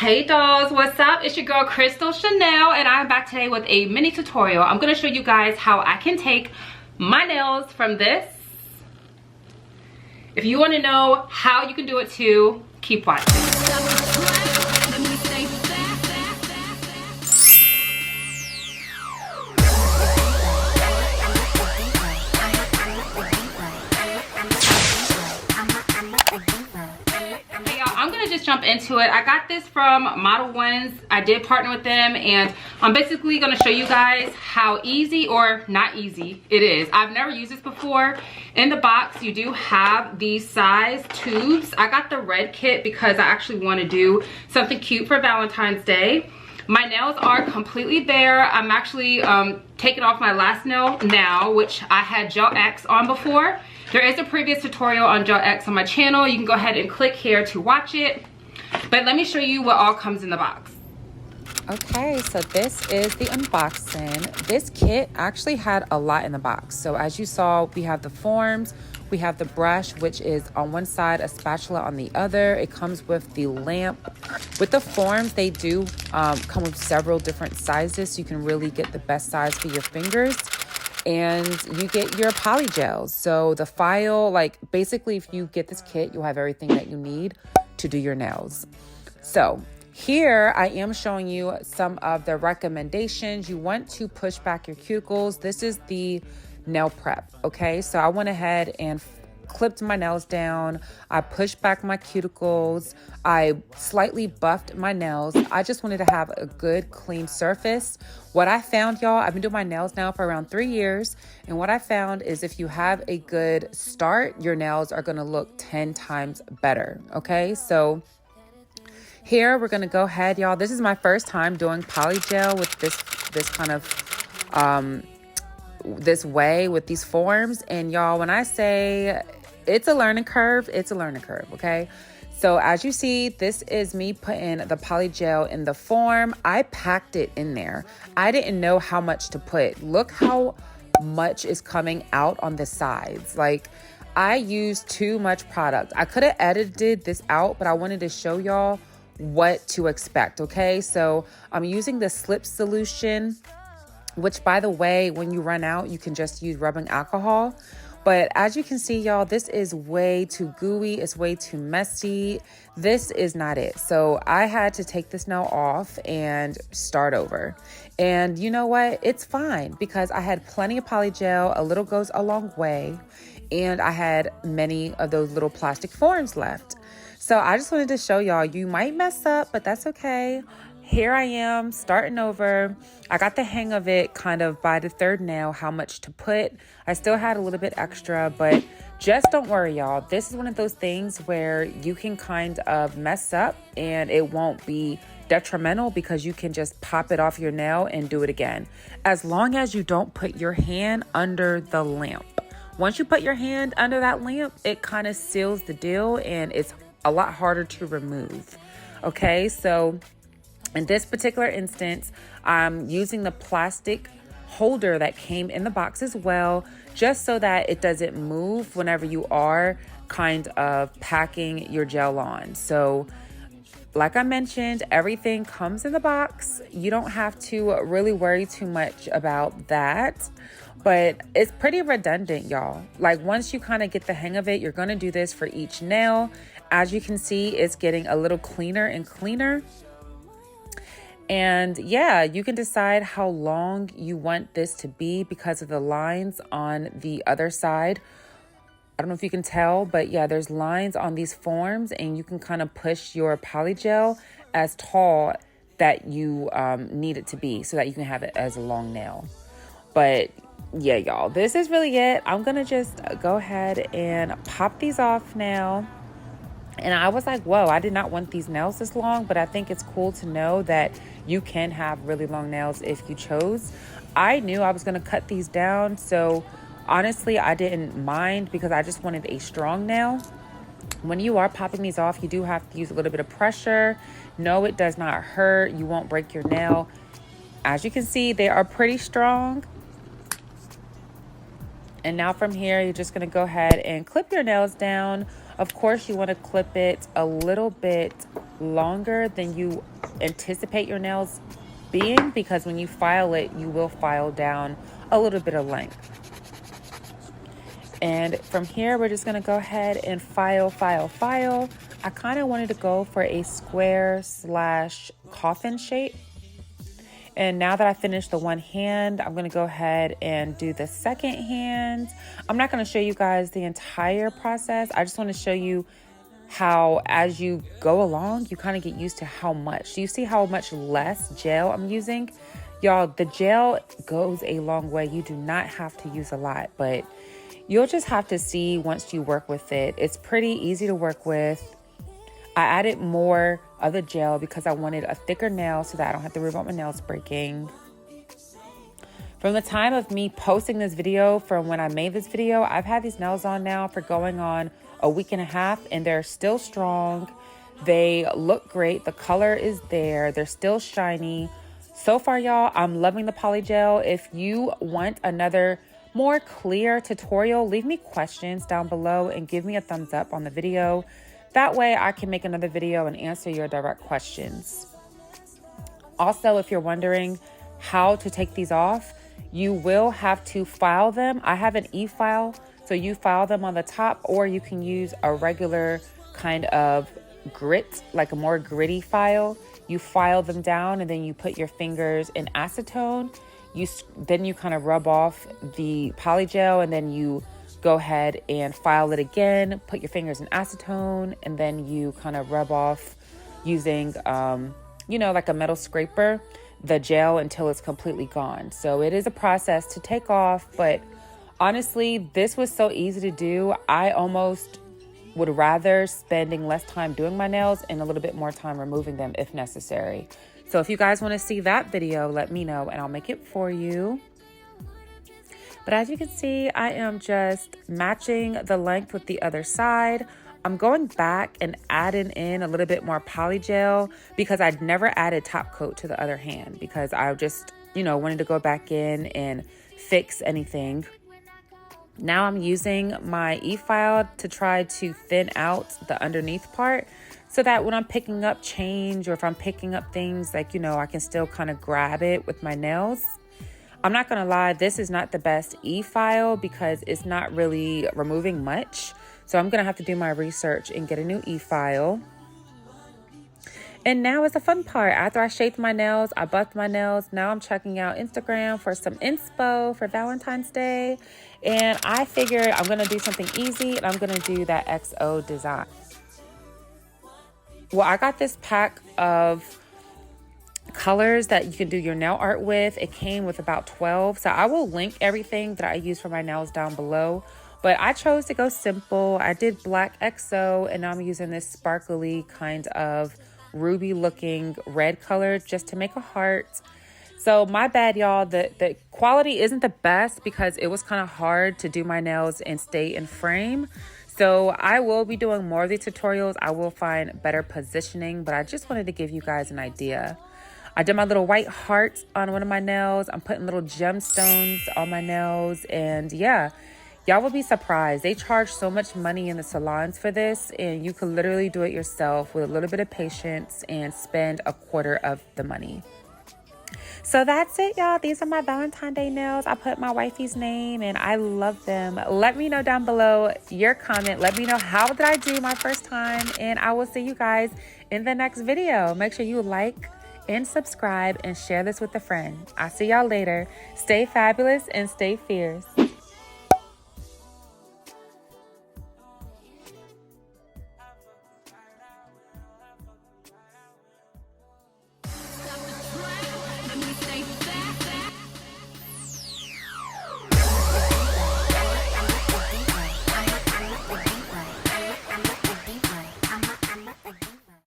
Hey dolls, what's up? It's your girl Crystal Chanel and I'm back today with a mini tutorial. I'm going to show you guys how I can take my nails from this. If you want to know how you can do it too, keep watching. Just jump into it. I got this from MODELONES. I did partner with them and I'm basically going to show you guys how easy or not easy it is. I've never used this before. In the box you do have these size tubes. I got the red kit because I actually want to do something cute for Valentine's Day. My nails are completely bare. I'm actually taking off my last nail now, which I had Gel X on before. There is a previous tutorial on Gel X on my channel. You can go ahead and click here to watch it. But let me show you what all comes in the box. Okay, so this is the unboxing. This kit actually had a lot in the box. So as you saw, we have the forms, we have the brush, which is on one side, a spatula on the other. It comes with the lamp. With the forms, they do come with several different sizes, so you can really get the best size for your fingers. And you get your polygels. So the file, like basically if you get this kit, you'll have everything that you need to do your nails. So here I am showing you some of the recommendations. You want to push back your cuticles. This is the nail prep. Okay, so I went ahead and clipped my nails down. I pushed back my cuticles. I slightly buffed my nails. I just wanted to have a good clean surface. What I found, y'all, I've been doing my nails now for around 3 years. And what I found is if you have a good start, your nails are going to look 10 times better. Okay, so here we're going to go ahead, y'all. This is my first time doing polygel with this kind of this way with these forms. And y'all, when I say it's a learning curve, it's a learning curve. Okay, so as you see, this is me putting the polygel in the form. I packed it in there. I didn't know how much to put. Look how much is coming out on the sides. Like, I used too much product. I could have edited this out, but I wanted to show y'all what to expect. Okay, so I'm using the slip solution, which, by the way, when you run out, you can just use rubbing alcohol. But as you can see, y'all, this is way too gooey. It's way too messy. This is not it. So I had to take this nail off and start over. And you know what? It's fine because I had plenty of polygel. A little goes a long way. And I had many of those little plastic forms left. So I just wanted to show y'all, you might mess up, but that's okay. Here I am starting over. I got the hang of it kind of by the third nail, how much to put. I still had a little bit extra, but just don't worry, y'all. This is one of those things where you can kind of mess up and it won't be detrimental because you can just pop it off your nail and do it again. As long as you don't put your hand under the lamp. Once you put your hand under that lamp, it kind of seals the deal and it's a lot harder to remove. Okay, so in this particular instance, I'm using the plastic holder that came in the box as well, just so that it doesn't move whenever you are kind of packing your gel on. So like I mentioned, everything comes in the box. You don't have to really worry too much about that, but it's pretty redundant, y'all. Like once you kind of get the hang of it, you're going to do this for each nail. As you can see, it's getting a little cleaner and cleaner. And yeah, you can decide how long you want this to be because of the lines on the other side. I don't know if you can tell, but yeah, there's lines on these forms and you can kind of push your polygel as tall that you need it to be so that you can have it as a long nail. But yeah, y'all, this is really it. I'm going to just go ahead and pop these off now. And I was like, whoa, I did not want these nails this long, but I think it's cool to know that you can have really long nails if you chose. I knew I was going to cut these down, so honestly, I didn't mind because I just wanted a strong nail. When you are popping these off, you do have to use a little bit of pressure. No, it does not hurt. You won't break your nail. As you can see, they are pretty strong. And now from here, you're just going to go ahead and clip your nails down. Of course, you want to clip it a little bit longer than you anticipate your nails being, because when you file it, you will file down a little bit of length. And from here, we're just gonna go ahead and file. I kind of wanted to go for a square / coffin shape. And now that I finished the one hand, I'm gonna go ahead and do the second hand. I'm not gonna show you guys the entire process. I just wanna show you how, as you go along, you kind of get used to how much. Do you see how much less gel I'm using? Y'all, the gel goes a long way. You do not have to use a lot, but you'll just have to see once you work with it. It's pretty easy to work with. I added more of the gel because I wanted a thicker nail so that I don't have to worry about my nails breaking. From the time of me posting this video, from when I made this video, I've had these nails on now for going on a week and a half, and they're still strong. They look great. The color is there. They're still shiny. So far, y'all, I'm loving the Polygel. If you want another more clear tutorial, leave me questions down below and give me a thumbs up on the video. That way I can make another video and answer your direct questions. Also, if you're wondering how to take these off, you will have to file them. I have an e-file, so you file them on the top, or you can use a regular kind of grit, like a more gritty file. You file them down and then you put your fingers in acetone. Then you kind of rub off the Polygel, and then you go ahead and file it again, put your fingers in acetone, and then you kind of rub off using, like a metal scraper, the gel until it's completely gone. So it is a process to take off, but honestly, this was so easy to do. I almost would rather spending less time doing my nails and a little bit more time removing them if necessary. So if you guys want to see that video, let me know and I'll make it for you. But as you can see, I am just matching the length with the other side. I'm going back and adding in a little bit more Polygel because I'd never added top coat to the other hand because I just, wanted to go back in and fix anything. Now I'm using my e-file to try to thin out the underneath part so that when I'm picking up change or if I'm picking up things like, I can still kind of grab it with my nails. I'm not gonna lie, this is not the best e-file because it's not really removing much. So I'm gonna have to do my research and get a new e-file. And now is the fun part. After I shaped my nails, I buffed my nails. Now I'm checking out Instagram for some inspo for Valentine's Day. And I figured I'm gonna do something easy and I'm gonna do that XO design. Well, I got this pack of colors that you can do your nail art with. It came with about 12. So I will link everything that I use for my nails down below. But I chose to go simple. I did black XO and now I'm using this sparkly kind of ruby looking red color just to make a heart. So my bad, y'all. The quality isn't the best because it was kind of hard to do my nails and stay in frame. So I will be doing more of these tutorials. I will find better positioning, but I just wanted to give you guys an idea. I did my little white heart on one of my nails. I'm putting little gemstones on my nails. And yeah, y'all will be surprised. They charge so much money in the salons for this. And you can literally do it yourself with a little bit of patience and spend a quarter of the money. So that's it, y'all. These are my Valentine's Day nails. I put my wifey's name and I love them. Let me know down below your comment. Let me know how did I do my first time. And I will see you guys in the next video. Make sure you like and subscribe and share this with a friend. I'll see y'all later. Stay fabulous and stay fierce.